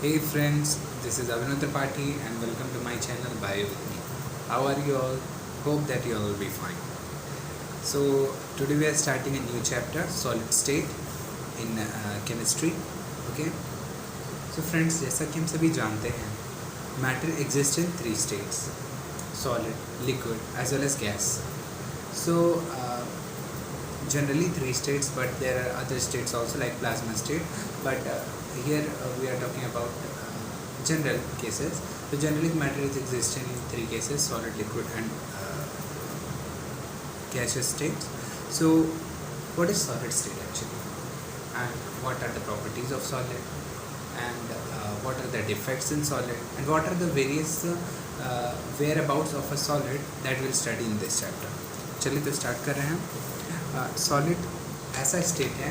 Hey friends, this is Avinav Tripathi and welcome to my channel Bio with me. How are you all? Hope that you all will be fine. So today we are starting a new chapter, solid state in chemistry. Okay. So friends, जैसा कि हम सभी जानते हैं, matter exists in three states: solid, liquid, as well as gas. So generally three states, but there are other states also like plasma state. But here we are talking about general cases. So generally matter is existing in three cases: solid, liquid, and gaseous states. So what is solid state actually, and what are the properties of solid, and what are the defects in solid, and what are the various whereabouts of a solid that we'll study in this chapter. चलिए तो start कर रहे हैं. Solid ऐसा state है,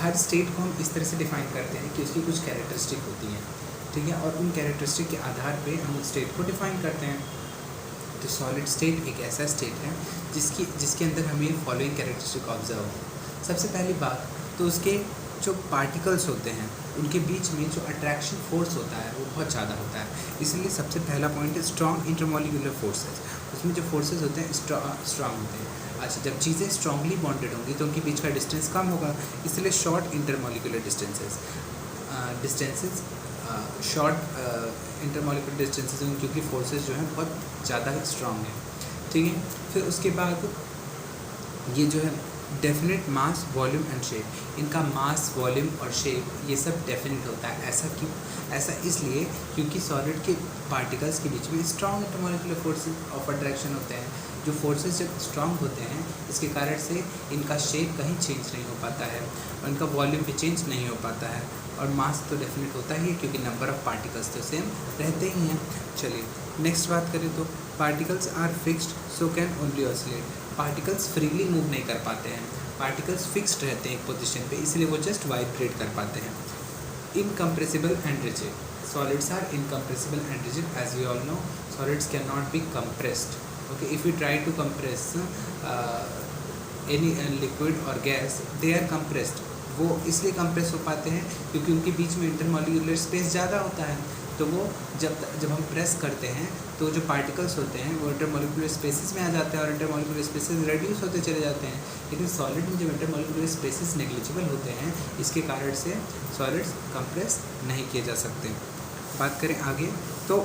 हर state को हम इस तरह से डिफाइन करते हैं कि उसकी कुछ कैरेक्टरिस्टिक होती हैं, ठीक है, और उन कैरेक्टरिस्टिक के आधार पे हम उस स्टेट को डिफाइन करते हैं. तो सॉलिड स्टेट एक ऐसा स्टेट है जिसके अंदर हमें फॉलोइंग कैरेक्टरिस्टिक ऑब्जर्व हो. सबसे पहली बात तो उसके जो पार्टिकल्स होते हैं उनके बीच में जो अट्रैक्शन फोर्स होता है वो बहुत ज़्यादा होता है. इसलिए सबसे पहला पॉइंट है स्ट्रॉन्ग इंटरमॉलिक्यूलर फोर्सेस. उसमें जो फोर्सेस होते हैं स्ट्रॉन्ग होते हैं. अच्छा, जब चीज़ें स्ट्रांगली बॉन्डेड होंगी तो उनके बीच का डिस्टेंस कम होगा, इसलिए short intermolecular distances short intermolecular distances होंगे क्योंकि फोर्सेस जो हैं बहुत ज़्यादा स्ट्रांग हैं, ठीक है. फिर उसके बाद ये जो है definite mass, volume and shape. इनका मास, वॉल्यूम और शेप ये सब डेफिनेट होता है. ऐसा क्यों? ऐसा इसलिए क्योंकि सॉलिड के पार्टिकल्स के बीच में strong intermolecular forces of attraction होते हैं. जो फोर्सेस जब स्ट्रॉन्ग होते हैं इसके कारण से इनका शेप कहीं चेंज नहीं हो पाता है और इनका वॉल्यूम भी चेंज नहीं हो पाता है. और मास तो डेफिनेट होता ही है क्योंकि नंबर ऑफ़ पार्टिकल्स तो सेम रहते ही हैं. चलिए नेक्स्ट बात करें तो particles are fixed so can only oscillate. Particles freely move नहीं कर पाते हैं, पार्टिकल्स फिक्स्ड रहते हैं एक पोजीशन पे, इसलिए वो जस्ट वाइब्रेट कर पाते हैं. Incompressible and rigid. Solids are incompressible and rigid. As we all know, solids can not be compressed. Okay, if we try to compress any liquid or gas, they are compressed. वो इसलिए compress हो पाते हैं क्योंकि उनके बीच में intermolecular space ज़्यादा होता है. तो वो जब हम प्रेस करते हैं तो जो पार्टिकल्स होते हैं वो इंटरमॉलिक्यूलर स्पेसेस में आ जाते हैं और इंटरमॉलिक्यूलर स्पेसेस रिड्यूस होते चले जाते हैं. लेकिन सॉलिड में जब इंटरमॉलिक्यूलर स्पेसेस नेग्लिजिबल होते हैं इसके कारण से सॉलिड्स कंप्रेस नहीं किए जा सकते. बात करें आगे तो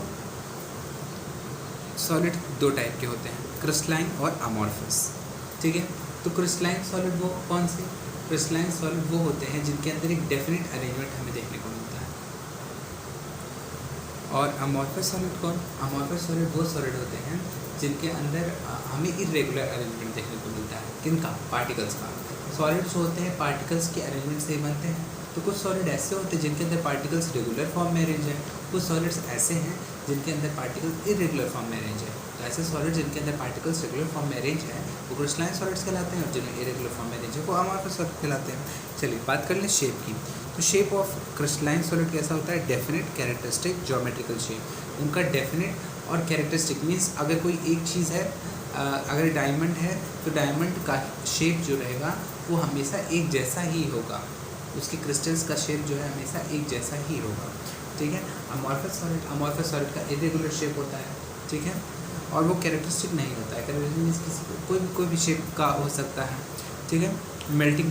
सॉलिड दो टाइप के होते हैं, क्रिस्टलाइन और अमॉर्फस, ठीक है. तो क्रिस्टलाइन सॉलिड वो कौन से? क्रिस्टलाइन सॉलिड वो होते हैं जिनके अंदर एक डेफिनेट अरेंजमेंट हमें देखने को मिलता है. और अमॉर्फस सॉलिड कौन? अमॉर्फस सॉलिड वो सॉलिड होते हैं जिनके अंदर हमें इरेगुलर अरेंजमेंट देखने को मिलता है. किनका? पार्टिकल्स का. सॉलिड्स होते हैं पार्टिकल्स के अरेंजमेंट से बनते हैं. तो कुछ सॉलिड ऐसे होते हैं जिनके अंदर पार्टिकल्स रेगुलर फॉर्म में अरेंज है, कुछ सॉलिड्स ऐसे हैं जिनके अंदर पार्टिकल्स इरेगुलर फॉर्म में अरेंज है. तो ऐसे सॉलिड जिनके अंदर पार्टिकल्स रेगुलर फॉर्म में अरेंज है वो क्रिस्टलाइन सॉलिड्स कहलाते हैं और जिनमें इरेगुलर फॉर्म में अरेंज है वो अमॉर्फस सॉलिड कहलाते हैं. चलिए बात कर लें शेप की. तो शेप ऑफ क्रिस्टलाइन सॉलिड कैसा होता है? Definite, characteristic, geometrical shape. उनका डेफिनेट और कैरेक्टरिस्टिक मीन्स अगर कोई एक चीज़ है, अगर डायमंड है तो डायमंड का शेप जो रहेगा वो हमेशा एक जैसा ही होगा, उसके क्रिस्टल्स का शेप जो है हमेशा एक जैसा ही होगा, ठीक है. अमॉर्फस सॉलिड का इरेगुलर शेप होता है, ठीक है, और वो कैरेक्टरिस्टिक नहीं होता है. कैरेक्टरिस्टिक मीन्स किसी कोई भी शेप का हो सकता है, ठीक है. मेल्टिंग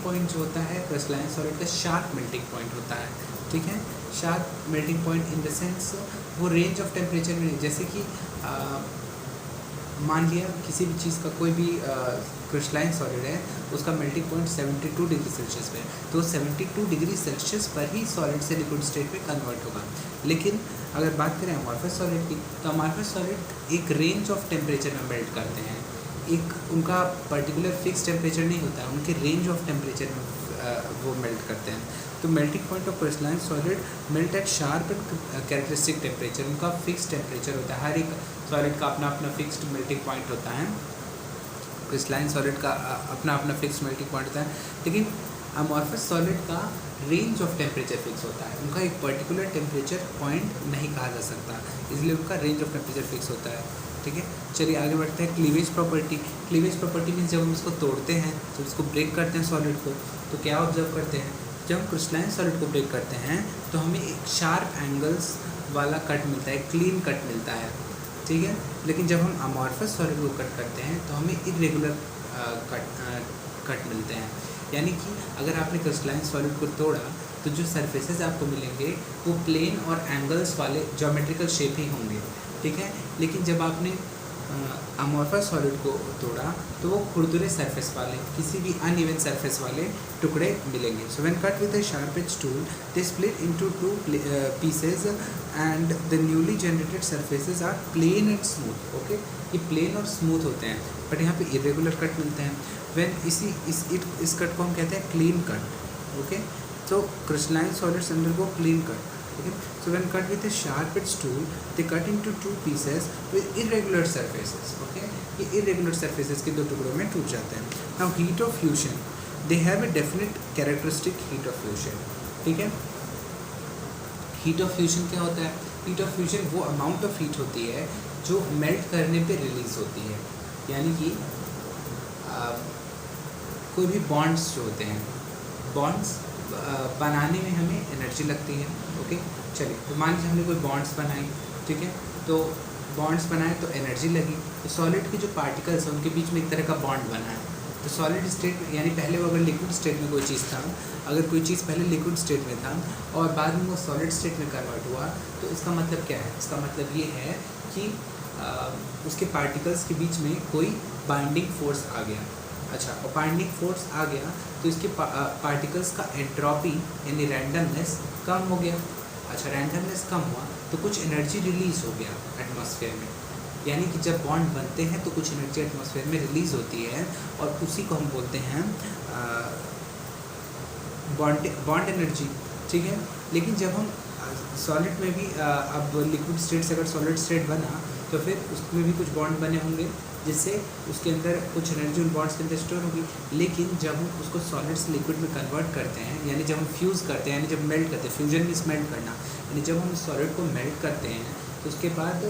पॉइंट जो होता है क्रिस्टलाइन सॉलिड का शार्प मेल्टिंग पॉइंट होता है, ठीक है. Sharp melting point in the sense वो रेंज ऑफ टेम्परेचर में, जैसे कि मान लिया किसी भी चीज़ का कोई भी क्रिस्टलाइन सॉलिड है उसका मेल्टिंग पॉइंट 72 डिग्री सेल्सियस पे, तो 72 डिग्री सेल्सियस पर ही सॉलिड से लिक्विड स्टेट में कन्वर्ट होगा. लेकिन अगर बात करें अमॉर्फस सॉलिड की तो अमॉर्फस सॉलिड एक रेंज ऑफ टेम्परेचर में मेल्ट करते हैं. एक उनका पर्टिकुलर फिक्स टेम्परेचर नहीं होता है, उनके रेंज ऑफ टेम्परेचर में वो मेल्ट करते हैं. तो melting point of crystalline solid melt eight sharp and characteristic temperature. उनका फिक्स टेम्परेचर होता है, हर एक सॉलिड का अपना अपना फिक्स्ड मेल्टिंग पॉइंट होता है. क्रिस्टलाइन सॉलिड का अपना अपना फिक्स मेल्टिंग पॉइंट होता है, लेकिन अमॉर्फस सॉलिड का रेंज ऑफ टेम्परेचर फिक्स होता है. उनका एक पर्टिकुलर टेम्परेचर पॉइंट नहीं कहा जा सकता, इसलिए उनका रेंज ऑफ टेम्परेचर फिक्स होता है, ठीक है. चलिए आगे बढ़ते हैं. क्लीवेज प्रॉपर्टी मीन्स जब हम उसको तोड़ते हैं, जब उसको ब्रेक करते हैं सॉलिड को, तो क्या ऑब्जर्व करते हैं? जब हम क्रिस्टलाइन सॉलिड को ब्रेक करते हैं तो हमें एक शार्प एंगल्स वाला कट मिलता है, क्लीन कट मिलता है, ठीक है। लेकिन जब हम अमॉर्फस सॉलिड को कट करते हैं तो हमें इरेगुलर कट मिलते हैं। यानी कि अगर आपने क्रिस्टलाइन सॉलिड को तोड़ा तो जो सरफेसेस आपको मिलेंगे वो प्लेन और एंगल्स वाले ज्योमेट्रिकल शेप ही होंगे, ठीक है। लेकिन जब आपने अमॉर्फस सॉलिड को तोड़ा तो वो खुरदुरे सरफेस वाले, किसी भी अनइवन सरफेस वाले टुकड़े मिलेंगे। So when cut with a sharp edge tool they split into two pieces and the newly generated surfaces are plane and smooth. Okay, ये प्लेन और स्मूथ होते हैं, बट यहाँ पे इरेगुलर कट मिलते हैं। व्हेन इस कट को हम कहते हैं clean cut. Okay, so crystalline solids undergo clean cut. Okay, so when cut with a sharp edge tool they cut into two pieces with irregular surfaces. Okay, ये irregular surfaces के दो टुकड़ों में टूट जाते हैं. Now heat of fusion, they have a definite characteristic heat of fusion. ठीक है, heat of fusion क्या होता है? heat of fusion वो amount of heat होती है जो मेल्ट करने पे रिलीज होती है। यानी कि कोई भी बॉन्ड्स जो होते हैं, बॉन्ड्स बनाने में हमें एनर्जी लगती है। ओके, चलिए, तो मान लीजिए हमने कोई बॉन्ड्स बनाई, ठीक है, तो बॉन्ड्स बनाए तो एनर्जी लगी, तो सॉलिड के जो पार्टिकल्स हैं उनके बीच में एक तरह का बॉन्ड बना है। तो सॉलिड स्टेट में, यानी पहले वो अगर लिक्विड स्टेट में कोई चीज़ था, अगर कोई चीज़ पहले लिक्विड स्टेट में था और बाद में वो सॉलिड स्टेट में कन्वर्ट हुआ, तो इसका मतलब क्या है? इसका मतलब ये है कि उसके पार्टिकल्स के बीच में कोई बाइंडिंग फोर्स आ गया। अच्छा, और बाइंडिंग फोर्स आ गया तो इसके पार्टिकल्स का एंट्रोपी यानी रैंडमनेस कम हो गया। अच्छा, रैंडमनेस कम हुआ तो कुछ एनर्जी रिलीज़ हो गया एटमॉस्फेयर में। यानी कि जब बॉन्ड बनते हैं तो कुछ एनर्जी एटमॉस्फेयर में रिलीज़ होती है और उसी को हम बोलते हैं बॉन्ड एनर्जी, ठीक है। लेकिन जब हम सॉलिड में भी अब लिक्विड स्टेट से अगर सॉलिड स्टेट बना तो फिर उसमें भी कुछ बॉन्ड बने होंगे जिससे उसके अंदर कुछ एनर्जी उन बॉन्ड्स के अंदर स्टोर होगी। लेकिन जब हम उसको सॉलिड से लिक्विड में कन्वर्ट करते हैं, यानी जब हम फ्यूज़ करते हैं, यानी जब मेल्ट करते हैं, फ्यूजन मीन्स मेल्ट करना, यानी जब हम सॉलिड को मेल्ट करते हैं तो उसके बाद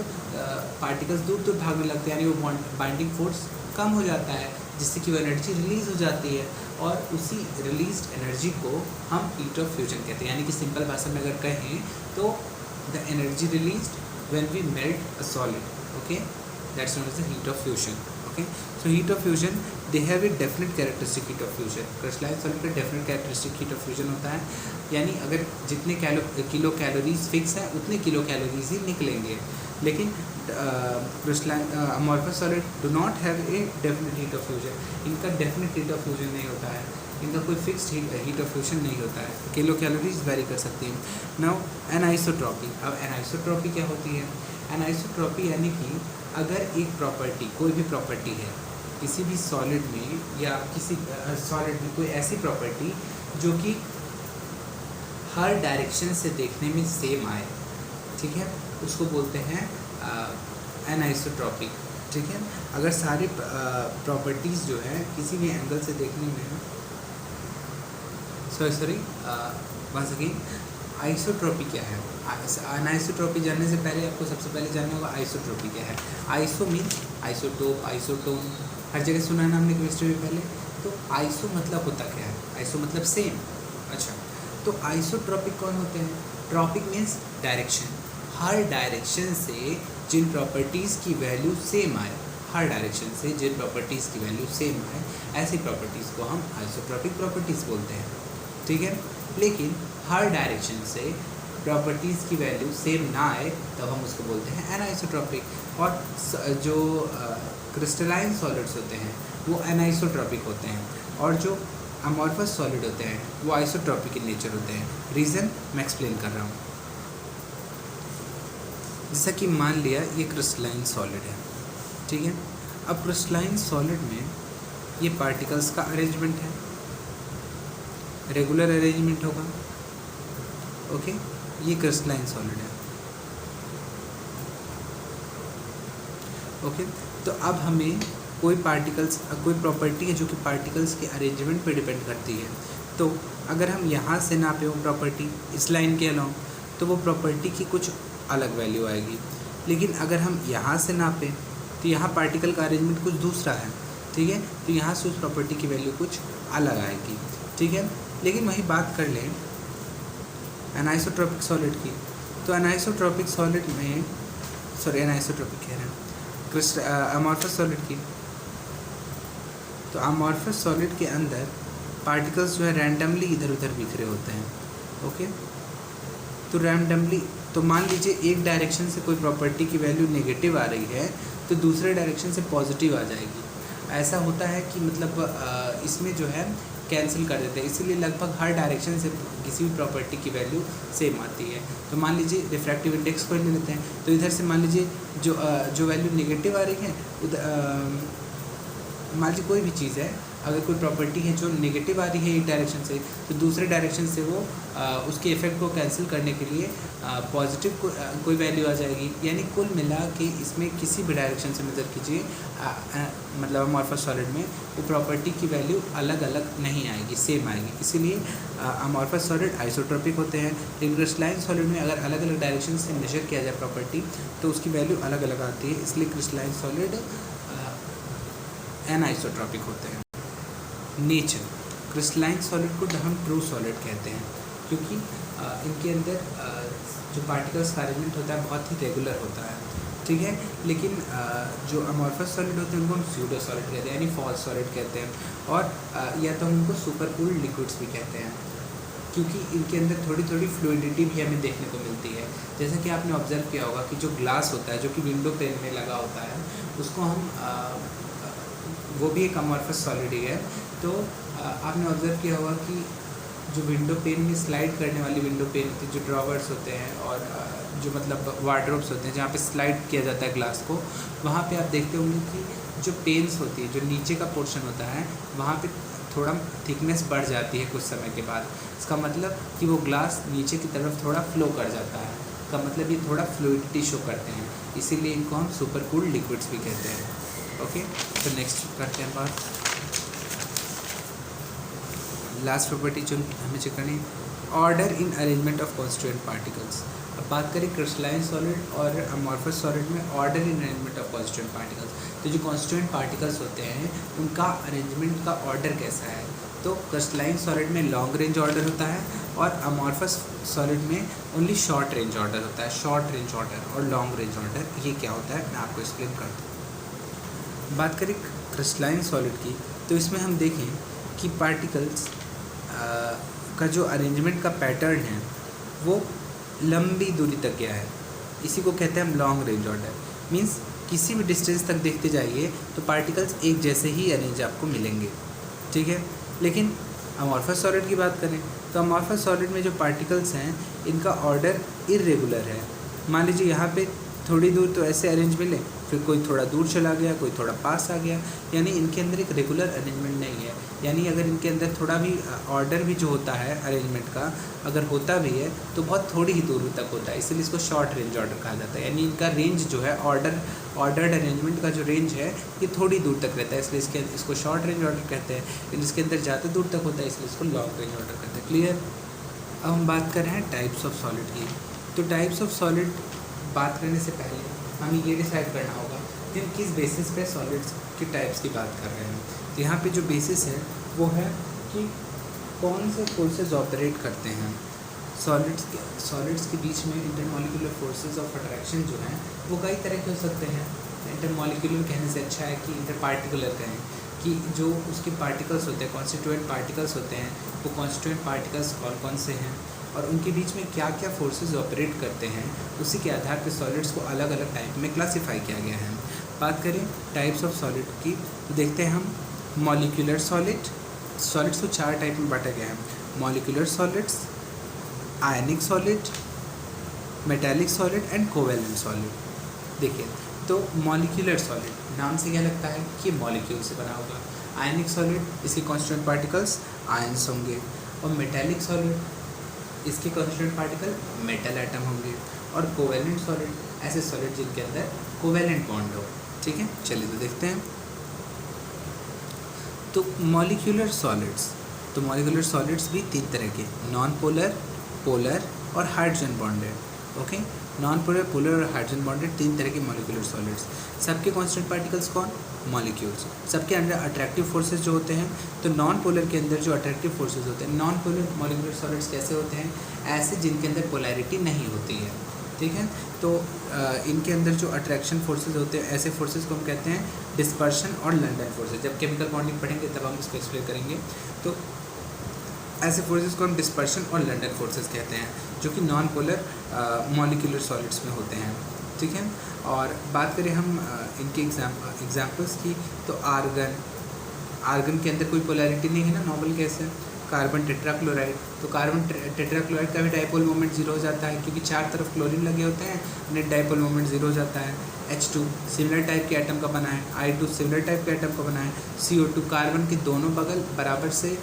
पार्टिकल्स दूर दूर भागने लगते हैं, यानी वो बाइंडिंग फोर्स कम हो जाता है, जिससे कि वो एनर्जी रिलीज़ हो जाती है और उसी रिलीज्ड एनर्जी को हम हीट ऑफ फ्यूजन कहते हैं। यानी कि सिंपल भाषा में अगर कहें तो the energy released when we melt a solid, okay, that's known as the heat of fusion. Okay, so heat of fusion they have a definite characteristic heat of fusion. Crystalline solid का definite characteristic heat of fusion होता है, यानी अगर जितने kilo calories fix है उतने kilo calories ही निकलेंगे। लेकिन crystalline amorphous solid do not have a definite heat of fusion. इनका डेफिनेट हीट ऑफ फ्यूजन नहीं होता है, इनका कोई फिक्स्ड हीट ऑफ फ्यूजन नहीं होता है, किलो कैलोरीज वेरी कर सकती हैं। Now anisotropy. अब एनाइसोट्रॉपी क्या होती है? एनाइसोट्रॉपी यानी कि अगर एक प्रॉपर्टी, कोई भी प्रॉपर्टी है किसी भी सॉलिड में या किसी सॉलिड में कोई ऐसी प्रॉपर्टी जो कि हर डायरेक्शन से देखने में सेम आए, ठीक है, उसको बोलते हैं एनाइसोट्रॉपिक, ठीक है। अगर सारी प्रॉपर्टीज़ जो है किसी भी एंगल से देखने में, सॉरी वंस अगेन, आइसोट्रॉपी क्या है? अनाइसोट्रॉपी जानने से पहले आपको सबसे पहले जानना होगा आइसोट्रॉपी क्या है। आइसो मीन्स आइसोटोप, आइसोटोन, हर जगह सुना है ना हमने केमिस्ट्री में पहले। तो आइसो मतलब होता क्या है? आइसो मतलब सेम। अच्छा, तो आइसोट्रॉपिक कौन होते हैं? ट्रॉपिक मीन्स डायरेक्शन, हर डायरेक्शन से जिन प्रॉपर्टीज़ की वैल्यू सेम आए, हर डायरेक्शन से जिन प्रॉपर्टीज़ की वैल्यू सेम आए, ऐसी प्रॉपर्टीज़ को हम आइसोट्रॉपिक प्रॉपर्टीज़ बोलते हैं, ठीक है। लेकिन हर डायरेक्शन से प्रॉपर्टीज़ की वैल्यू सेम ना आए तब हम उसको बोलते हैं एनाइसोट्रॉपिक। और जो क्रिस्टलाइन सॉलिड्स होते हैं वो एनाइसोट्रॉपिक होते हैं और जो अमॉर्फस सॉलिड होते हैं वो आइसोट्रॉपिक इन नेचर होते हैं। रीज़न मैं एक्सप्लेन कर रहा हूँ। जैसा कि मान लिया ये क्रिस्टलाइन सॉलिड है, ठीक है। अब क्रिस्टलाइन सॉलिड में ये पार्टिकल्स का अरेंजमेंट है, रेगुलर अरेंजमेंट होगा, ओके। ये क्रिस्टलाइन सॉलिड है, ओके। तो अब हमें कोई पार्टिकल्स, कोई प्रॉपर्टी है जो कि पार्टिकल्स के अरेंजमेंट पे डिपेंड करती है। तो अगर हम यहाँ से नापें वो प्रॉपर्टी इस लाइन के अलॉन्ग, तो वो प्रॉपर्टी की कुछ अलग वैल्यू आएगी। लेकिन अगर हम यहाँ से नापें तो यहाँ पार्टिकल का अरेंजमेंट कुछ दूसरा है, ठीक है। तो यहाँ से उस प्रॉपर्टी की वैल्यू कुछ अलग आएगी, ठीक है। लेकिन वही बात कर लें एनाइसोट्रॉपिक सॉलिड की, तो एनाइसोट्रॉपिक सॉलिड में एनाइसोट्रॉपिक कह रहे हैं अमॉर्फस सॉलिड की, तो अमॉर्फस सॉलिड के अंदर पार्टिकल्स जो है रैंडमली इधर उधर बिखरे होते हैं। ओके, तो रैंडमली, तो मान लीजिए एक डायरेक्शन से कोई प्रॉपर्टी की वैल्यू नेगेटिव आ रही है तो दूसरे डायरेक्शन से पॉजिटिव आ जाएगी। ऐसा होता है कि मतलब इसमें जो है कैंसिल कर देते हैं, इसीलिए लगभग हर डायरेक्शन से किसी भी प्रॉपर्टी की वैल्यू सेम आती है। तो मान लीजिए रिफ्रैक्टिव इंडेक्स को ले लेते हैं, तो इधर से मान लीजिए जो वैल्यू नेगेटिव आ रही है मान लीजिए कोई भी चीज़ है, अगर कोई प्रॉपर्टी है जो नेगेटिव आ रही है एक डायरेक्शन से, तो दूसरे डायरेक्शन से वो उसके इफेक्ट को कैंसिल करने के लिए पॉजिटिव कोई वैल्यू आ जाएगी। यानी कुल मिला के इसमें किसी भी डायरेक्शन से मेजर कीजिए मतलब अमॉर्फस सॉलिड में वो प्रॉपर्टी की वैल्यू अलग अलग नहीं आएगी, सेम आएगी। इसीलिए अमॉर्फस सॉलिड आइसोट्रोपिक होते हैं। लेकिन क्रिस्टलाइन सॉलिड में अगर अलग अलग डायरेक्शन से मेजर किया जाए प्रॉपर्टी तो उसकी वैल्यू अलग अलग आती है, इसलिए क्रिस्टलाइन सॉलिड एनाइसोट्रॉपिक होते हैं। नेचर, क्रिस्टलाइन सॉलिड को हम ट्रू सॉलिड कहते हैं क्योंकि इनके अंदर जो पार्टिकल्स का अरेंजमेंट होता है बहुत ही रेगुलर होता है, ठीक है। लेकिन जो अमॉर्फस सॉलिड होते हैं उनको हम स्यूडो सॉलिड कहते हैं, यानी फॉल्स सॉलिड कहते हैं, और या तो हम उनको सुपर कूल्ड लिक्विड्स भी कहते हैं क्योंकि इनके अंदर थोड़ी थोड़ी फ्लूइडिटी भी हमें देखने को मिलती है। जैसा कि आपने ऑब्जर्व किया होगा कि जो ग्लास होता है जो कि विंडो पेन में लगा होता है उसको हम वो भी एक अमॉर्फस सॉलिड ही है। तो आपने ऑब्जर्व किया होगा कि जो विंडो पेन में स्लाइड करने वाली विंडो पेन होती है, जो ड्रॉवर्स होते हैं और जो मतलब वार्डरोब्स होते हैं जहाँ पे स्लाइड किया जाता है ग्लास को, वहाँ पे आप देखते होंगे कि जो पेन्स होती है, जो नीचे का पोर्शन होता है, वहाँ पे थोड़ा थिकनेस बढ़ जाती है कुछ समय के बाद। इसका मतलब कि वो ग्लास नीचे की तरफ थोड़ा फ्लो कर जाता है, इसका मतलब ये थोड़ा फ्लूइडिटी शो करते हैं, इसीलिए इनको हम सुपर कूल्ड लिक्विड्स भी कहते हैं। ओके, तो नेक्स्ट करते हैं बात लास्ट प्रॉपर्टी जो हमें चेक करनी है, order in arrangement of constituent particles. अब बात करें क्रिस्टलाइन सॉलिड और अमॉर्फस सॉलिड में order in arrangement of constituent particles. तो जो कॉन्स्टिट्यूएंट पार्टिकल्स होते हैं उनका अरेंजमेंट का ऑर्डर कैसा है, तो क्रिस्टलाइन सॉलिड में लॉन्ग रेंज ऑर्डर होता है और अमॉर्फस सॉलिड में ओनली शॉर्ट रेंज ऑर्डर होता है। शॉर्ट रेंज ऑर्डर और लॉन्ग रेंज ऑर्डर ये क्या होता है मैं आपको एक्सप्लेन करता हूँ। बात करें क्रिस्टलाइन सॉलिड की, तो इसमें हम देखें कि पार्टिकल्स का जो अरेंजमेंट का पैटर्न है वो लंबी दूरी तक गया है, इसी को कहते हैं हम लॉन्ग रेंज ऑर्डर। मींस किसी भी डिस्टेंस तक देखते जाइए तो पार्टिकल्स एक जैसे ही अरेंज आपको मिलेंगे, ठीक है। लेकिन अमॉर्फस सॉलिड की बात करें तो अमॉर्फस सॉलिड में जो पार्टिकल्स हैं इनका ऑर्डर इर्रेगुलर है। मान लीजिए यहाँ पे थोड़ी दूर तो ऐसे अरेंज मिले, फिर कोई थोड़ा दूर चला गया, कोई थोड़ा पास आ गया, यानी इनके अंदर एक रेगुलर अरेंजमेंट नहीं है। यानी अगर इनके अंदर थोड़ा भी ऑर्डर भी जो होता है अरेंजमेंट का अगर होता भी है तो बहुत थोड़ी ही दूर तक होता है, इसलिए इसको शॉर्ट रेंज ऑर्डर कहा जाता है। यानी इनका रेंज जो है ऑर्डर्ड अरेंजमेंट का जो रेंज है ये थोड़ी दूर तक रहता है, इसलिए इसको शॉर्ट रेंज ऑर्डर कहते हैं। लेकिन इसके अंदर ज़्यादा दूर तक होता है इसलिए इसको लॉन्ग रेंज ऑर्डर कहते हैं। क्लियर। अब हम बात कर रहे हैं टाइप्स ऑफ सॉलिड की। तो टाइप्स ऑफ सॉलिड बात करने से पहले हमें ये डिसाइड करना होगा कि हम किस बेसिस पे सॉलिड्स के टाइप्स की बात कर रहे हैं। तो यहाँ पे जो बेसिस है वो है कि कौन से फोर्सेस ऑपरेट करते हैं सॉलिड्स के बीच में। इंटरमॉलिक्यूलर फोर्सेस ऑफ अट्रैक्शन जो हैं वो कई तरह के हो सकते हैं। इंटरमॉलिक्यूलर कहने से अच्छा है कि इंटरपार्टिकुलर कहें, कि जो उसके पार्टिकल्स होते हैं कॉन्स्टिट्यूएंट पार्टिकल्स होते हैं वो कॉन्स्टिट्यूएंट पार्टिकल्स कौन से हैं और उनके बीच में क्या क्या फोर्सेस ऑपरेट करते हैं, उसी के आधार पर सॉलिड्स को अलग अलग टाइप में क्लासीफाई किया गया है। बात करें टाइप्स ऑफ सॉलिड की तो देखते हैं हम मॉलिक्यूलर सॉलिड्स को 4 टाइप में बांटा गया है। Molecular solids, ionic solid, metallic solid and covalent solid. देखिए तो मॉलिक्यूलर सॉलिड नाम से क्या लगता है कि मॉलिक्यूल से बना होगा। आयनिक सॉलिड इसके कॉन्स्टिट्यूएंट पार्टिकल्स आयंस होंगे और मेटालिक सॉलिड इसके कॉन्स्टिट्यूएंट पार्टिकल मेटल एटम होंगे और कोवेलेंट सॉलिड ऐसे सॉलिड जिनके अंदर कोवेलेंट बॉन्ड हो। ठीक है, चलिए तो देखते हैं। तो मॉलिक्यूलर सॉलिड्स भी 3 तरह के, नॉन पोलर, पोलर और hydrogen bonded. Okay, non polar, polar और हाइड्रोजन बॉन्डेड, तीन तरह के मॉलिक्यूलर सॉलिड्स। सबके कांस्टेंट पार्टिकल्स कौन? मॉलिक्यूल्स। सबके अंदर अट्रैक्टिव फोर्सेस जो होते हैं, तो नॉन पोलर के अंदर जो अट्रैक्टिव फोर्सेस होते हैं, नॉन पोलर मॉलिक्यूलर सॉलिड्स कैसे होते हैं? ऐसे जिनके अंदर पोलैरिटी नहीं होती है, ठीक है। तो इनके अंदर जो अट्रैक्शन फोर्सेस होते हैं, ऐसे फोर्सेस को हम कहते हैं डिस्पर्शन और लंडन फोर्सेस। जब केमिकल बॉन्डिंग पढ़ेंगे तब हम इसको एक्सप्लेन करेंगे। तो ऐसे फोर्सेस को हम डिस्पर्शन और लंडन फोर्सेस कहते हैं, जो कि नॉन पोलर मॉलिक्यूलर सॉलिड्स में होते हैं, ठीक है। और बात करें हम इनके एग्जाम्पल्स की, तो आर्गन के अंदर कोई पोलैरिटी नहीं है ना, नॉर्मल गैस है। कार्बन टेट्राक्लोराइड, तो कार्बन टेट्राक्लोराइड का भी डाइपोल मोमेंट जीरो हो जाता है, क्योंकि चार तरफ क्लोरीन लगे होते हैं, नेट डाइपोल मोमेंट जीरो हो जाता है। H2 सिमिलर टाइप के एटम का बना है, I2 सिमिलर टाइप के एटम का बना है, CO2 कार्बन के दोनों बगल बराबर से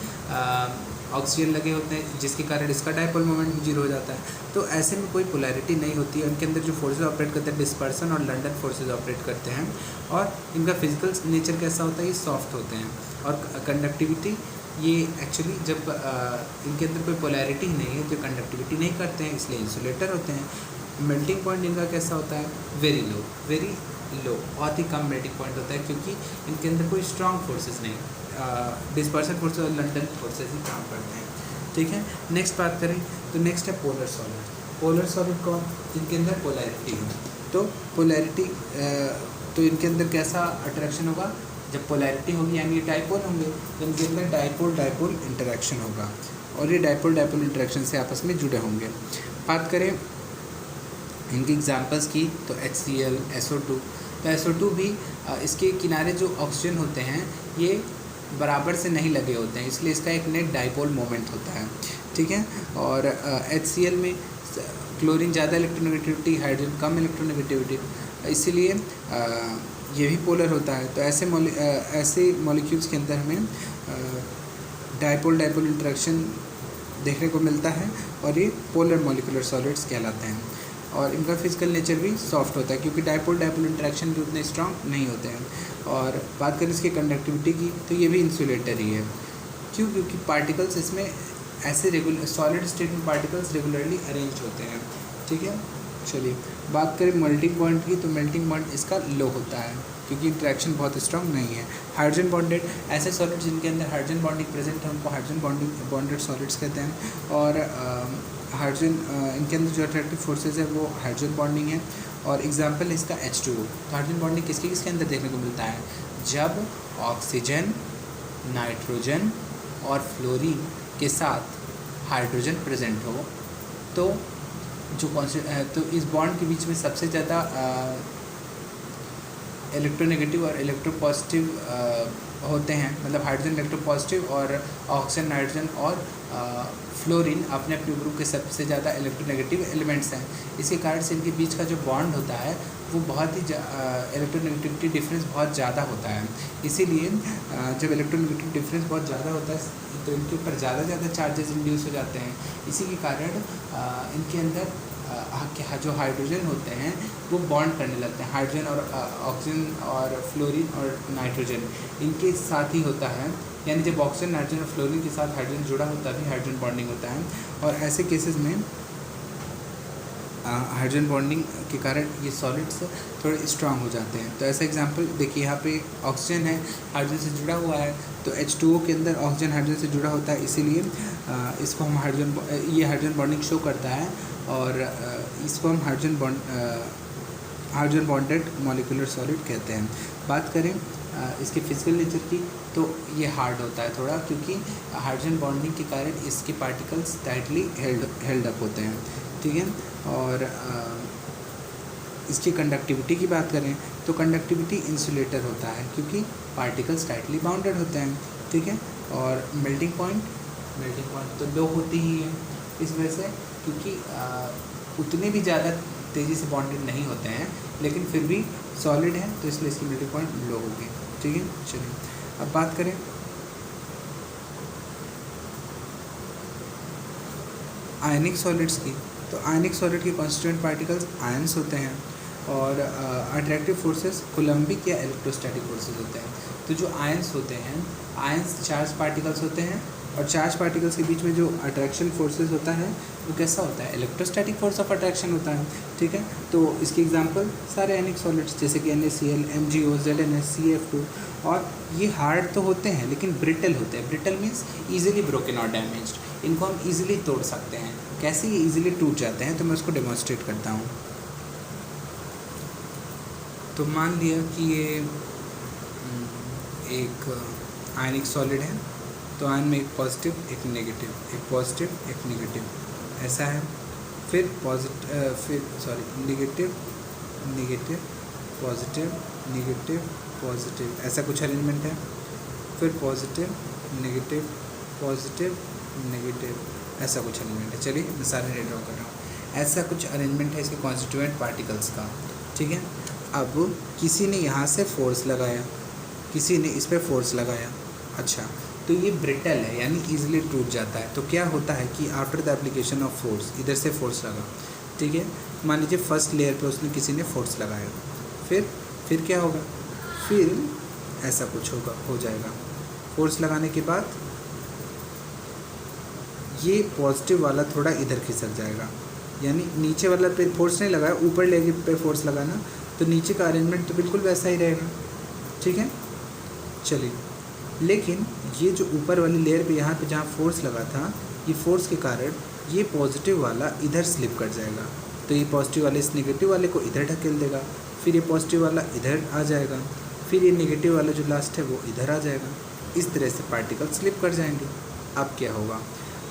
ऑक्सीजन लगे होते हैं, जिसके कारण इसका डाइपोल मोमेंट भी जीरो हो जाता है। तो ऐसे में कोई पोलैरिटी नहीं होती है। उनके अंदर जो फोर्सेज ऑपरेट करते हैं डिस्पर्सन और लंडन फोर्सेज ऑपरेट करते हैं, और इनका फिजिकल नेचर कैसा होता है? ये सॉफ्ट होते हैं। और कंडक्टिविटी, ये एक्चुअली जब इनके अंदर कोई पोलैरिटी नहीं है, जो कंडक्टिविटी नहीं करते हैं, इसलिए इंसुलेटर होते हैं। मेल्टिंग पॉइंट इनका कैसा होता है? वेरी लो, बहुत ही कम मेल्टिंग पॉइंट होता है, क्योंकि इनके अंदर कोई स्ट्रॉन्ग फोर्सेस नहीं, डिस्पर्सन फोर्सेस और लंडन फोर्सेस ही काम करते हैं, ठीक है। नेक्स्ट बात करें तो नेक्स्ट है पोलर सॉलिड। पोलर सॉलिड कौन? जिनके अंदर पोलैरिटी है। तो पोलैरिटी, तो इनके अंदर कैसा अट्रैक्शन होगा? जब पोलैरिटी होगी यानी डाइपोल होंगे, तो इनके अंदर डाइपोल इंटरेक्शन होगा, और ये डाइपोल इंटरेक्शन से आपस में जुड़े होंगे। बात करें इनकी एग्जांपल्स की, तो HCl, SO2। तो SO2 भी इसके किनारे जो ऑक्सीजन होते हैं, ये बराबर से नहीं लगे होते हैं, इसलिए इसका एक नेट डाइपोल मोमेंट होता है, ठीक है। और HCl में क्लोरीन ज़्यादा इलेक्ट्रोनेगेटिविटी, हाइड्रोजन कम इलेक्ट्रोनेगेटिविटी, इसीलिए ये भी पोलर होता है। तो ऐसे मॉलिक्यूल्स के अंदर हमें डाइपोल इंटरेक्शन देखने को मिलता है, और ये पोलर मॉलिक्यूलर सॉलिड्स कहलाते हैं। और इनका फिजिकल नेचर भी सॉफ्ट होता है, क्योंकि डाइपोल इंटरेक्शन भी उतने स्ट्रॉन्ग नहीं होते हैं। और बात करें इसकी कंडक्टिविटी की, तो ये भी इंसुलेटर ही है। क्यों? क्योंकि पार्टिकल्स इसमें ऐसे सॉलिड स्टेट में पार्टिकल्स रेगुलरली अरेंज होते हैं, ठीक है। चलिए बात करें मेल्टिंग पॉइंट की, तो मेल्टिंग पॉइंट इसका लो होता है, क्योंकि इंटरेक्शन बहुत स्ट्रॉन्ग नहीं है। हाइड्रोजन बॉन्डेड, ऐसे सॉलिड जिनके अंदर हाइड्रोजन बॉन्डिंग प्रेजेंट है, उनको हाइड्रोजन बॉन्डेड सॉलिड्स कहते हैं। और हाइड्रोजन, इनके अंदर जो अट्रैक्टिव फोर्सेज है वो हाइड्रोजन बॉन्डिंग है। और एग्जांपल इसका H2O। तो हाइड्रोजन बॉन्डिंग किसके अंदर देखने को मिलता है? जब ऑक्सीजन, नाइट्रोजन और फ्लोरीन के साथ हाइड्रोजन प्रेजेंट हो, तो तो इस बॉन्ड के बीच में सबसे ज़्यादा इलेक्ट्रोनेगेटिव और इलेक्ट्रोपॉजिटिव होते हैं, मतलब हाइड्रोजन इलेक्ट्रोपॉजिटिव और ऑक्सीजन, नाइट्रोजन और फ्लोरीन अपने अपने ग्रुप के सबसे ज़्यादा इलेक्ट्रोनेगेटिव एलिमेंट्स हैं। इसके कारण से इनके बीच का जो बॉन्ड होता है वो बहुत ही इलेक्ट्रोनेगेटिविटी डिफरेंस बहुत ज़्यादा होता है। इसीलिए जब इलेक्ट्रोनेगेटिव डिफरेंस बहुत ज़्यादा होता है, तो इनके ऊपर ज़्यादा चार्जेस इंड्यूस हो जाते हैं। इसी के कारण इनके अंदर जो हाइड्रोजन होते हैं वो बॉन्ड करने लगते हैं। हाइड्रोजन और ऑक्सीजन और फ्लोरीन और नाइट्रोजन इनके साथ ही होता है, यानी जब ऑक्सीजन, नाइट्रोजन और फ्लोरीन के साथ हाइड्रोजन जुड़ा होता है, हाइड्रोजन बॉन्डिंग होता है। और ऐसे केसेस में हाइड्रोजन बॉन्डिंग के कारण ये सॉलिड्स थोड़े स्ट्रांग हो जाते हैं। तो ऐसा एग्जांपल देखिए, यहाँ पे ऑक्सीजन है, हाइड्रोजन से जुड़ा हुआ है, तो H2O के अंदर ऑक्सीजन हाइड्रोजन से जुड़ा होता है, इसीलिए इसको हम हाइड्रोजन बॉन्डिंग शो करता है, और इसको हम हाइड्रोजन बॉन्डेड मॉलिक्यूलर सॉलिड कहते हैं। बात करें इसके फिजिकल नेचर की, तो ये हार्ड होता है थोड़ा, क्योंकि हाइड्रोजन बॉन्डिंग के कारण इसके पार्टिकल्स टाइटली हेल्ड अप होते हैं, ठीक है। और इसकी कंडक्टिविटी की बात करें, तो कंडक्टिविटी इंसुलेटर होता है, क्योंकि पार्टिकल्स टाइटली बाउंडेड होते हैं, ठीक है। और मेल्टिंग पॉइंट तो लो होती ही है इस वजह से, क्योंकि उतने भी ज़्यादा तेज़ी से बॉन्डेड नहीं होते हैं, लेकिन फिर भी सॉलिड है, तो इसलिए इसकी मेल्टिंग पॉइंट लो होगी, ठीक है। चलिए अब बात करें आयनिक सॉलिड्स की, तो आयनिक सॉलिड के कॉन्स्टिट्यूएंट पार्टिकल्स आयंस होते हैं, और अट्रैक्टिव फोर्सेस कोलम्बिक या इलेक्ट्रोस्टैटिक फोर्सेस होते हैं। तो जो आयंस होते हैं, आयंस चार्ज पार्टिकल्स होते हैं, और चार्ज पार्टिकल्स के बीच में जो अट्रैक्शन फोर्सेस होता है वो कैसा होता है, इलेक्ट्रोस्टैटिक फोर्स ऑफ अट्रैक्शन होता है, ठीक है। तो इसके एग्जांपल सारे एनिक सॉलिड्स जैसे कि NaCl, MgO, ZnS, CF2, और ये हार्ड तो होते हैं लेकिन ब्रिटल होते हैं। ब्रिटल मीन्स ईजिली ब्रोकन और डैमेज्ड। इनको हम ईजिली तोड़ सकते हैं। कैसे ये ईजिली टूट जाते हैं, तो मैं उसको डेमोन्स्ट्रेट करता हूँ। तो मान लिया कि ये एक आयनिक सॉलिड है, तो आयन में एक पॉजिटिव एक नेगेटिव, एक पॉजिटिव एक नेगेटिव ऐसा है। फिर negative negative positive negative positive ऐसा कुछ अरेंजमेंट है। फिर पॉजिटिव नेगेटिव पॉजिटिव नेगेटिव ऐसा कुछ अरेंजमेंट है। चलिए मैं सारे ड्रॉ कर रहा हूँ। ऐसा कुछ अरेंजमेंट है इसके कॉन्स्टिट्यूएंट पार्टिकल्स का, ठीक है। अब किसी ने यहाँ से फोर्स लगाया, किसी ने इस पर फोर्स लगाया, अच्छा, तो ये ब्रिटल है यानी ईजिली टूट जाता है। तो क्या होता है कि after the application of force, इधर से फोर्स लगा, ठीक है, मान लीजिए फर्स्ट लेयर पे उसने किसी ने फोर्स लगाया, फिर क्या होगा, फिर ऐसा कुछ हो जाएगा। फोर्स लगाने के बाद ये पॉजिटिव वाला थोड़ा इधर खिसक जाएगा, यानी नीचे वाला पे फोर्स नहीं लगाया, ऊपर लेयर पे फोर्स लगाना, तो नीचे का अरेंजमेंट तो बिल्कुल वैसा ही रहेगा, ठीक है। चलिए, लेकिन ये जो ऊपर वाली लेयर पे यहाँ पे जहाँ फोर्स लगा था, ये फोर्स के कारण ये पॉजिटिव वाला इधर स्लिप कर जाएगा, तो ये पॉजिटिव वाले इस नेगेटिव वाले को इधर ढकेल देगा, फिर ये पॉजिटिव वाला इधर आ जाएगा, फिर ये नेगेटिव वाला जो लास्ट है वो इधर आ जाएगा। इस तरह से पार्टिकल स्लिप कर जाएंगे। अब क्या होगा,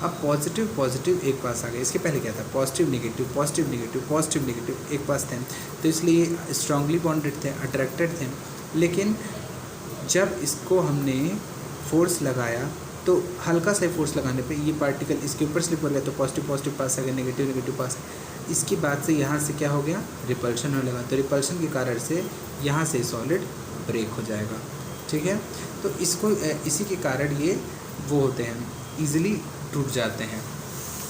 अब पॉजिटिव पॉजिटिव एक पास आ गया। इसके पहले क्या था, positive negative positive negative positive negative एक पास थे, तो इसलिए स्ट्रांगली बॉन्डेड थे, अट्रैक्टेड थे। लेकिन जब इसको हमने फोर्स लगाया, तो हल्का सा फोर्स लगाने पे ये पार्टिकल इसके ऊपर स्लिप हो गया, तो पॉजिटिव पॉजिटिव पास आ गया, नेगेटिव नेगेटिव पास। इसके बाद से यहाँ से क्या हो गया, रिपल्शन होने लगा, तो रिपल्शन के कारण से यहाँ से सॉलिड ब्रेक हो जाएगा, ठीक है। तो इसको इसी के कारण ये वो होते हैं, ईजिली टूट जाते हैं,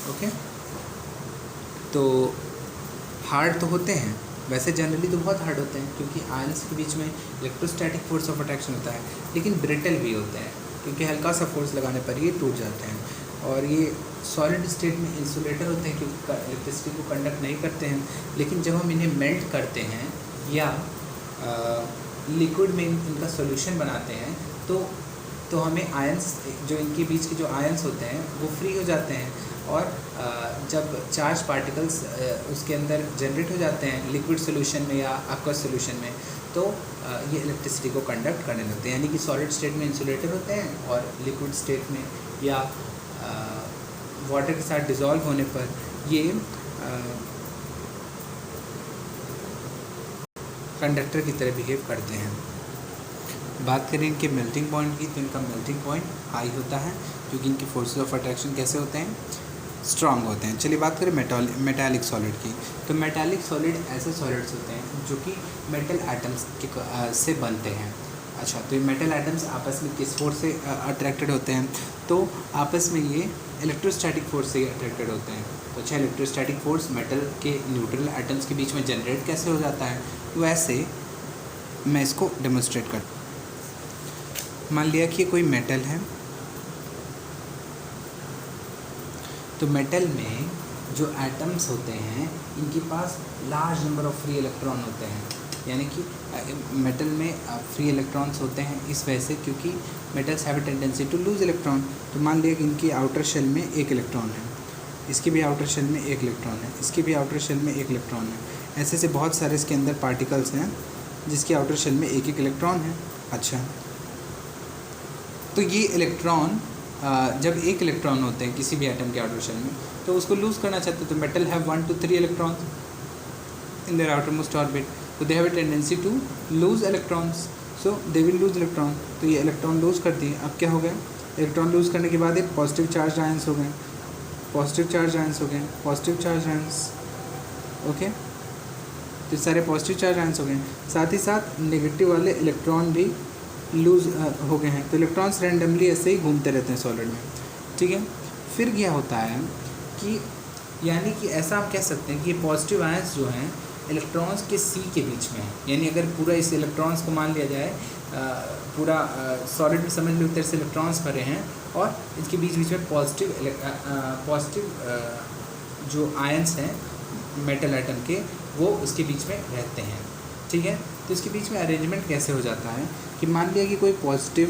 ओके। तो हार्ड तो होते हैं, वैसे जनरली तो बहुत हार्ड होते हैं, क्योंकि आयंस के बीच में इलेक्ट्रोस्टैटिक फोर्स ऑफ अट्रैक्शन होता है, लेकिन ब्रिटल भी होते हैं, क्योंकि हल्का सा फोर्स लगाने पर ये टूट जाते हैं। और ये सॉलिड स्टेट में इंसुलेटर होते हैं, क्योंकि इलेक्ट्रिसिटी को कंडक्ट नहीं करते हैं। लेकिन जब हम इन्हें मेल्ट करते हैं या लिक्विड में इनका सॉल्यूशन बनाते हैं, तो हमें आयंस, जो इनके बीच के जो आयंस होते हैं वो फ्री हो जाते हैं, और जब चार्ज पार्टिकल्स उसके अंदर जनरेट हो जाते हैं लिक्विड सॉल्यूशन में या एक्वस सॉल्यूशन में, तो ये इलेक्ट्रिसिटी को कंडक्ट करने लगते हैं। यानी कि सॉलिड स्टेट में इंसुलेटर होते हैं, और लिक्विड स्टेट में या वाटर के साथ डिज़ोल्व होने पर ये कंडक्टर की तरह बिहेव करते हैं। बात करें इनके मेल्टिंग पॉइंट की, तो इनका मेल्टिंग पॉइंट हाई होता है, क्योंकि इनके फोर्सेस ऑफ अट्रैक्शन कैसे होते हैं, स्ट्रांग होते हैं। चलिए बात करें मेटालिक सॉलिड की, तो मेटालिक सॉलिड ऐसे सॉलिड्स होते हैं जो कि मेटल एटम्स के से बनते हैं। अच्छा, तो ये मेटल एटम्स आपस में किस फोर्स से अट्रैक्टेड होते हैं, तो आपस में ये इलेक्ट्रोस्टैटिक फोर्स से अट्रैक्टेड होते हैं। तो अच्छा, इलेक्ट्रोस्टैटिक फोर्स मेटल के न्यूट्रल एटम्स के बीच में जनरेट कैसे हो जाता है, वैसे मैं इसको डेमोन्स्ट्रेट करता हूँ। मान लिया कि कोई मेटल है, तो मेटल में जो एटम्स होते हैं इनके पास large number of free electron होते हैं, यानी कि मेटल में फ्री इलेक्ट्रॉन्स होते हैं इस वजह से क्योंकि metals have a tendency to lose electron. तो मान लिया कि इनकी आउटर शेल में एक इलेक्ट्रॉन है, इसकी भी आउटर शेल में एक इलेक्ट्रॉन है, इसकी भी आउटर शेल में एक इलेक्ट्रॉन है, ऐसे से बहुत सारे इसके अंदर पार्टिकल्स हैं जिसकी आउटर शेल में एक एक इलेक्ट्रॉन है। अच्छा, तो ये इलेक्ट्रॉन जब एक इलेक्ट्रॉन होते हैं किसी भी एटम के आउटर शेल में, तो उसको लूज़ करना चाहते हैं, तो metal have 1 to 3 electrons in their outermost orbit, तो they have a tendency to lose electrons, so they will lose electron. तो ये इलेक्ट्रॉन लूज़ कर दिए। अब क्या हो गया, इलेक्ट्रॉन लूज़ करने के बाद एक पॉजिटिव चार्ज आयंस हो गए, पॉजिटिव चार्ज आयंस हो गए, पॉजिटिव चार्ज आयंस, ओके, तो सारे पॉजिटिव चार्ज आयंस हो गए। साथ ही साथ नेगेटिव वाले इलेक्ट्रॉन भी लूज हो गए हैं। तो इलेक्ट्रॉन्स रैंडमली ऐसे ही घूमते रहते हैं सॉलिड में, ठीक है। फिर क्या होता है कि यानी कि ऐसा आप कह सकते हैं कि ये पॉजिटिव आयंस जो हैं इलेक्ट्रॉन्स के सी के बीच में है, यानी अगर पूरा इस इलेक्ट्रॉन्स को मान लिया जाए, पूरा सॉलिड में समझ लो एक तरह से इलेक्ट्रॉन्स भरे हैं, और इसके बीच बीच में पॉजिटिव जो आयंस हैं मेटल एटम के वो उसके बीच में रहते हैं, ठीक है। तो इसके बीच में अरेंजमेंट कैसे हो जाता है कि मान लिया कि कोई पॉजिटिव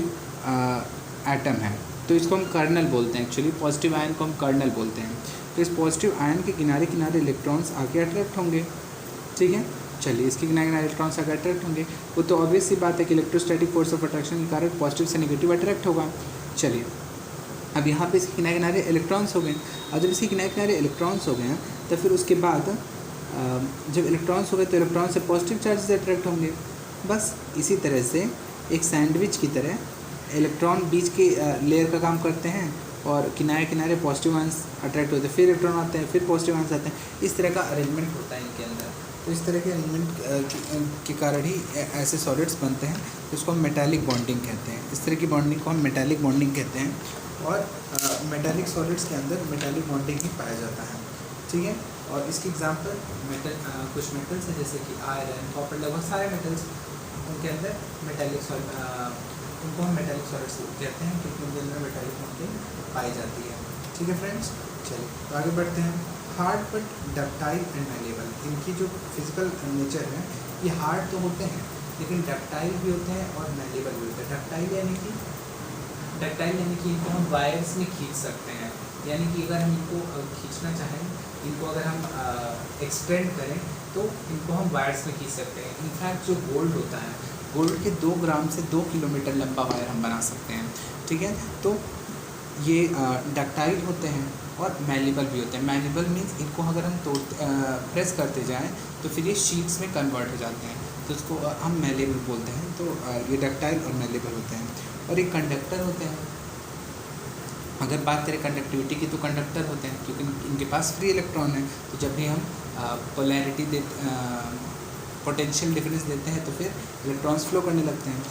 एटम है तो इसको हम कर्नल बोलते हैं, एक्चुअली पॉजिटिव आयन को हम कर्नल बोलते हैं। तो इस पॉजिटिव आयन के किनारे किनारे इलेक्ट्रॉन्स आके अट्रैक्ट होंगे, ठीक है। चलिए इसके किनारे किनारे इलेक्ट्रॉन्स आके अट्रैक्ट होंगे, वो तो ऑब्वियस सी बात है कि इलेक्ट्रोस्टैटिक फोर्स ऑफ अट्रैक्शन के कारण पॉजिटिव से नेगेटिव अट्रैक्ट होगा। चलिए अब यहाँ पे इसके किनारे किनारे इलेक्ट्रॉन्स हो गए, और जब इसके किनारे किनारे इलेक्ट्रॉन्स हो गए हैं तो फिर उसके बाद जब इलेक्ट्रॉन्स हो गए तो इलेक्ट्रॉन से पॉजिटिव चार्जेस अट्रैक्ट होंगे। बस इसी तरह से एक सैंडविच की तरह इलेक्ट्रॉन बीच के लेयर का काम करते हैं और किनारे किनारे पॉजिटिव आयंस अट्रैक्ट होते हैं, फिर इलेक्ट्रॉन आते हैं, फिर पॉजिटिव आयंस आते हैं। इस तरह का अरेंजमेंट होता है इनके अंदर। तो इस तरह के अरेंजमेंट के कारण ही ऐसे सॉलिड्स बनते हैं, इसको हम मेटालिक बॉन्डिंग कहते हैं। इस तरह की बॉन्डिंग को हम मेटालिक बॉन्डिंग कहते हैं। और मेटालिक सॉलिड्स के अंदर मेटालिक बॉन्डिंग ही पाया जाता है, ठीक है। और इसकी एग्जांपल कुछ मेटल्स हैं जैसे कि आयरन, कॉपर, लगभग सारे मेटल्स उनके अंदर उनको हम मेटालिक सॉलिड्स कहते हैं क्योंकि उनके अंदर मेटालिक बॉन्डिंग पाई जाती है, ठीक है फ्रेंड्स। चलिए तो आगे बढ़ते हैं। Hard but ductile and malleable, इनकी जो फिजिकल नेचर है ये हार्ड तो होते हैं लेकिन डक्टाइल भी होते हैं और मैलेबल भी होते हैं। डक्टाइल यानी कि इनको हम वायर्स में खींच सकते हैं, यानी कि अगर हम इनको खींचना चाहें, इनको अगर हम एक्सटेंड करें तो इनको हम वायर्स में खींच सकते हैं। इनफैक्ट जो गोल्ड होता है, गोल्ड के 2 ग्राम से 2 किलोमीटर लंबा वायर हम बना सकते हैं, ठीक है। तो ये डक्टाइल होते हैं और मैलेबल भी होते हैं। मैलेबल मीन्स इनको अगर हम प्रेस करते जाएं तो फिर ये शीट्स में कन्वर्ट हो जाते हैं, तो इसको हम मैलेबल बोलते हैं। तो ये डक्टाइल और मैलेबल होते हैं। और ये कंडक्टर होते हैं। अगर बात करें कंडक्टिविटी की तो कंडक्टर होते हैं क्योंकि इनके पास फ्री इलेक्ट्रॉन है। तो जब भी हम पोलैरिटी पोटेंशियल डिफरेंस देते हैं तो फिर इलेक्ट्रॉन्स फ्लो करने लगते हैं।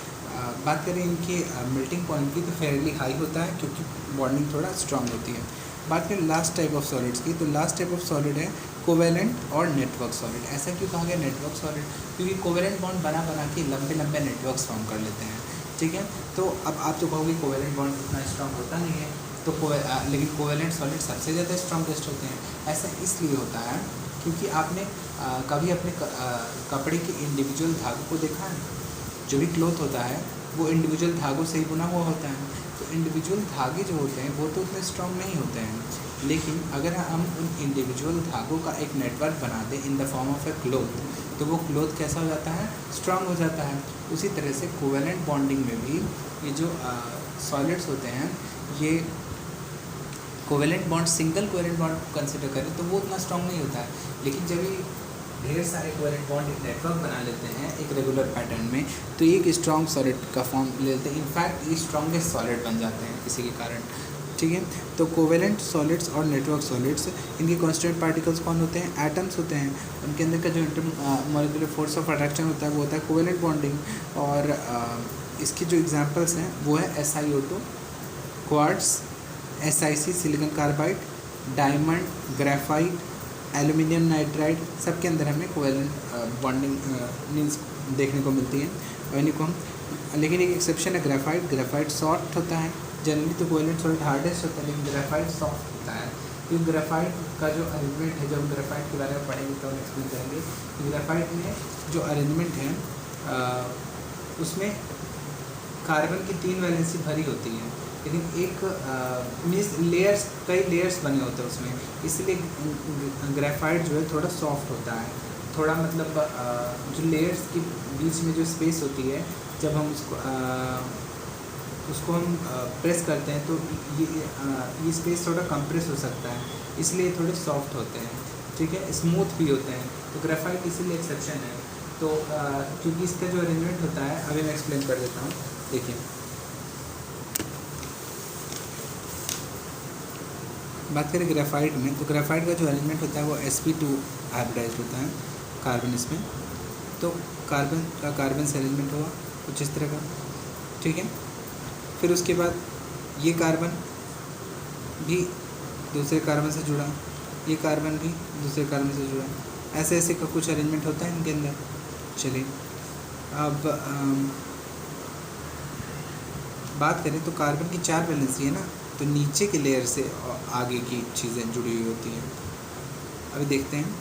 बात करें इनके मेल्टिंग पॉइंट की तो फेयरली हाई होता है क्योंकि बॉन्डिंग थोड़ा स्ट्रांग होती है। बात करें लास्ट टाइप ऑफ सॉलिड्स की, तो लास्ट टाइप ऑफ सॉलिड है कोवेलेंट और नेटवर्क सॉलिड। ऐसा क्यों कहा गया नेटवर्क सॉलिड? क्योंकि कोवेलेंट बॉन्ड बना के लंबे लंबे नेटवर्क्स फॉर्म कर लेते हैं, ठीक है। तो अब आप तो कहोगे कोवेलेंट बॉन्ड उतना स्ट्रांग होता नहीं है, तो लेकिन कोवेलेंट सॉलिड सबसे ज़्यादा स्ट्रॉन्गेस्ट होते हैं। ऐसा इसलिए होता है क्योंकि आपने कभी अपने कपड़े के इंडिविजुअल धागों को देखा है? जो भी क्लोथ होता है वो इंडिविजुअल धागों से ही बुना हुआ होता है। तो इंडिविजुअल धागे जो होते हैं वो तो उतने स्ट्रॉन्ग नहीं होते हैं, लेकिन अगर हम उन इंडिविजुअल धागों का एक नेटवर्क बना दें in the form of A cloth, तो वो क्लोथ कैसा हो जाता है? स्ट्रॉन्ग हो जाता है। उसी तरह से कोवेलेंट बॉन्डिंग में भी ये जो सॉलिड्स होते हैं, ये covalent bond, single covalent bond consider करें तो वो उतना स्ट्रॉन्ग नहीं होता है, लेकिन जब ये ढेर सारे कोवेलेंट बॉन्ड एक नेटवर्क बना लेते हैं एक रेगुलर पैटर्न में, तो ये एक स्ट्रॉन्ग सॉलिड का फॉर्म ले लेते हैं। इनफैक्ट ये स्ट्रॉन्गेस्ट सॉलिड बन जाते हैं किसी के कारण, ठीक है। तो कोवेलेंट सॉलिड्स और नेटवर्क सॉलिड्स, इनके कॉन्स्टेंट पार्टिकल्स कौन होते हैं? एटम्स होते हैं। उनके अंदर का जो इंटरमॉलिक्यूलर फोर्स ऑफ अट्रैक्शन होता है वो होता है कोवेलेंट बॉन्डिंग। और इसकी जो एग्जांपल्स हैं वो है SiO2, quartz, SiC silicon carbide, diamond, graphite, aluminium nitride, सब के अंदर हमें कोवेलेंट बॉन्डिंग मीन्स देखने को मिलती है। और इनको हम, लेकिन एक एक्सेप्शन है ग्रेफाइट। ग्रेफाइट सॉफ्ट होता है, जनरली तो कोवेलेंट सॉलिड हार्डेस्ट होता है, लेकिन ग्रेफाइट सॉफ्ट होता है। क्योंकि ग्रेफाइट का जो अरेंजमेंट है, जब ग्रेफाइट के बारे में पढ़ेंगे तो हम एक्सप्लेन करेंगे। ग्रेफाइट में जो अरेंजमेंट है उसमें कार्बन की 3 वैलेंसी भरी होती है, लेकिन एक मीन्स लेयर्स, कई लेयर्स बने होते हैं उसमें, इसलिए ग्रेफाइट जो है थोड़ा सॉफ्ट होता है। थोड़ा मतलब जो लेयर्स के बीच में जो स्पेस होती है, जब हम उसको हम प्रेस करते हैं तो ये स्पेस थोड़ा कंप्रेस हो सकता है, इसलिए थोड़े सॉफ्ट होते हैं, ठीक है। स्मूथ भी होते हैं, तो ग्रेफाइट इसीलिए एक्सेप्शन है। तो क्योंकि इसका जो अरेंजमेंट होता है, अभी मैं एक्सप्लेन कर देता हूँ। देखिए बात करें ग्रेफाइट में, तो ग्रेफाइट का जो अरेंजमेंट होता है वो sp2 हाइब्रिडाइज्ड होता है, कार्बन इसमें। तो कार्बन का कार्बन से अरेंजमेंट होगा कुछ इस तरह का, ठीक है। फिर उसके बाद ये कार्बन भी दूसरे कार्बन से जुड़ा, ये कार्बन भी दूसरे कार्बन से जुड़ा, ऐसे ऐसे का कुछ अरेंजमेंट होता है इनके अंदर। चलिए अब बात करें तो कार्बन की 4 वैलेंसी है ना, तो नीचे के लेयर से आगे की चीज़ें जुड़ी हुई होती हैं। अभी देखते हैं।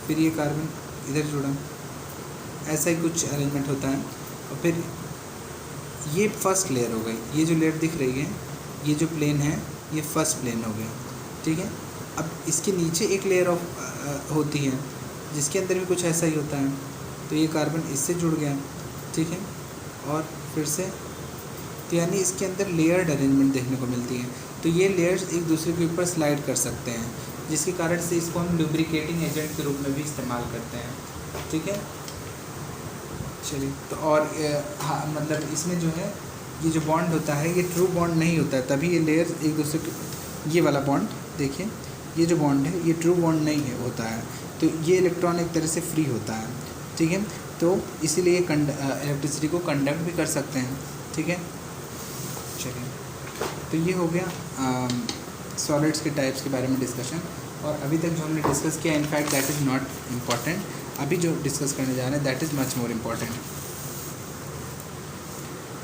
फिर ये कार्बन इधर जुड़ा, ऐसा ही कुछ अरेंजमेंट होता है। और फिर ये फर्स्ट लेयर हो गई, ये जो लेयर दिख रही है, ये जो प्लेन है ये फर्स्ट प्लेन हो गया, ठीक है। अब इसके नीचे एक लेयर ऑफ होती है जिसके अंदर भी कुछ ऐसा ही होता है। तो ये कार्बन इससे जुड़ गया, ठीक है। और फिर से तो यानी इसके अंदर लेयर्ड अरेंजमेंट देखने को मिलती है। तो ये लेयर्स एक दूसरे के ऊपर स्लाइड कर सकते हैं, जिसके कारण से इसको हम लुब्रिकेटिंग एजेंट के रूप में भी इस्तेमाल करते हैं, ठीक है। चलिए, तो और हाँ, मतलब इसमें जो है ये जो बॉन्ड होता है ये ट्रू बॉन्ड नहीं होता है, तभी ये लेयर्स एक दूसरे के, ये वाला बॉन्ड देखिए, ये जो बॉन्ड है ये ट्रू बॉन्ड नहीं है होता है। तो ये इलेक्ट्रॉन एक तरह से फ्री होता है, ठीक है। तो इसीलिए इलेक्ट्रिसिटी को कंडक्ट भी कर सकते हैं, ठीक है। चलिए, तो ये हो गया सॉलिड्स के टाइप्स के बारे में डिस्कशन। और अभी तक जो हमने डिस्कस किया, in fact that is not important. अभी जो डिस्कस करने जा रहे हैं that is much more important.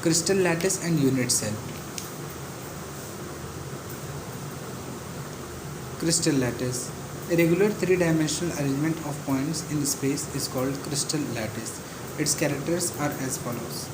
Crystal lattice and unit cell. Crystal lattice. A regular three-dimensional arrangement of points in space is called crystal lattice. Its characters are as follows.